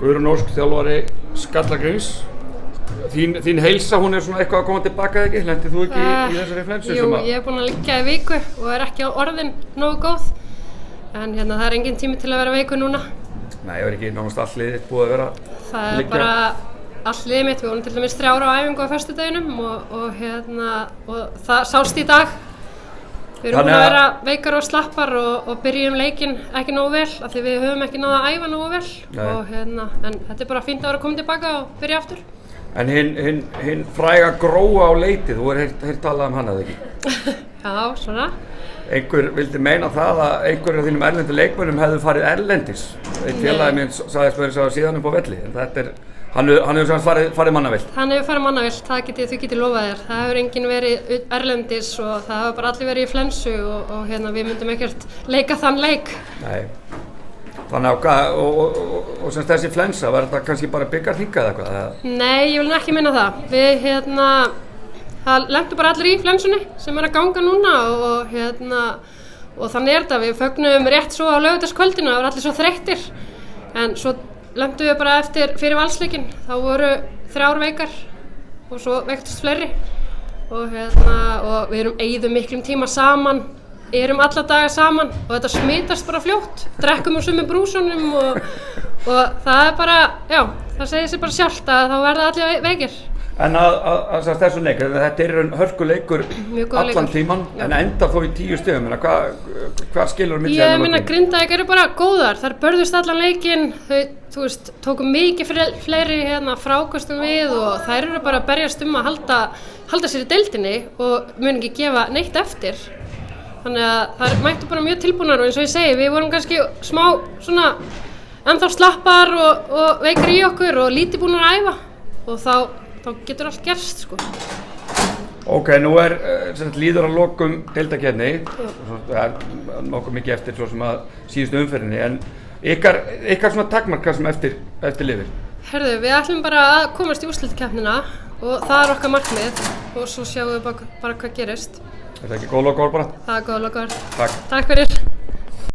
Guðrún Ósk, þjálfari Skallagríms. Þín heilsa, hún svona eitthvað að koma tilbaka eða ekki? Lentið þú ekki í þessari flensu? Jú, ég búin að liggja í viku og ekki orðin nógu góð. En það engin tími til að vera veikur núna. Nei, ekki nánast allt liðið búið að vera liggja? Það bara allt liðið mitt. Við vorum til dæmis 3 ára á æfingu á föstudeginum og það sást í dag. Við erum búin að vera veikar og slappar og byrjum leikinn ekki nógu vel af því við höfum ekki náð að æfa nógu vel. En þetta bara fínt að vera að koma tilbaka og byrja aftur. En hinn fræga Gróa á leitið, þú heyrt talað hana eða ekki? Já, svona. Einhver vildi meina það að einhver af þínum erlendu leikmönnum hefðu farið erlendis. Einn félagi minn sagðist mér að síðan upp á velli, en þetta hann hefur farið mannavillt. Hann hefur farið mannavillt, það þau getið lofað þér. Það hefur enginn verið erlendis og það hefur bara allir verið í flensu og við myndum ekkert leika þann leik. Nei. Þannig og semst þessi flensa, var þetta kannski bara byggarþinga eða eitthvað? Nei, ég vil ekki minna það. Við það lentu bara allir í flensunni sem að ganga núna og þannig þetta. Við fögnum rétt svo á laugardagskvöldinu, það voru allir svo þreyttir. En svo lentu við bara fyrir valsleikinn, þá voru 3 veikar og svo veiktust fleiri. Og við eyðum miklum tíma saman. Erum alla daga saman og þetta smitast bara fljótt, drekkum úr sömu brúsunum og það bara, já, það segir sig bara sjálft að þá verða allir veikir. En að þessu leik, þetta hörkuleikur allan tíman, en enda þó í 10 stigum, hvað skilur milli Ég minna Grindavík eru bara góðar, þær börðust allan leikinn, þau tóku mikið fleiri frákostum við og þær eru bara að berjast að halda sér í deildinni og mun ekki gefa neitt eftir. Þannig að það mættu bara mjög tilbúnar og eins og ég segi, við vorum kannski smá svona ennþá slappar og veikar í okkur og lítið búnar að æfa og þá getur allt gerst sko. Ok, nú líður að lokum deildakeppni, nokkuð mikið eftir svo sem að síðustu umferðinni, en ykkar svona takmarka sem eftir lifir? Herðu, við ætlum bara að komast í úrslitakeppnina og það okkar markmið og svo sjáum við bara hvað gerist. Er það ekki góð lokaorð bara? Það góð lokaorð. Takk fyrir.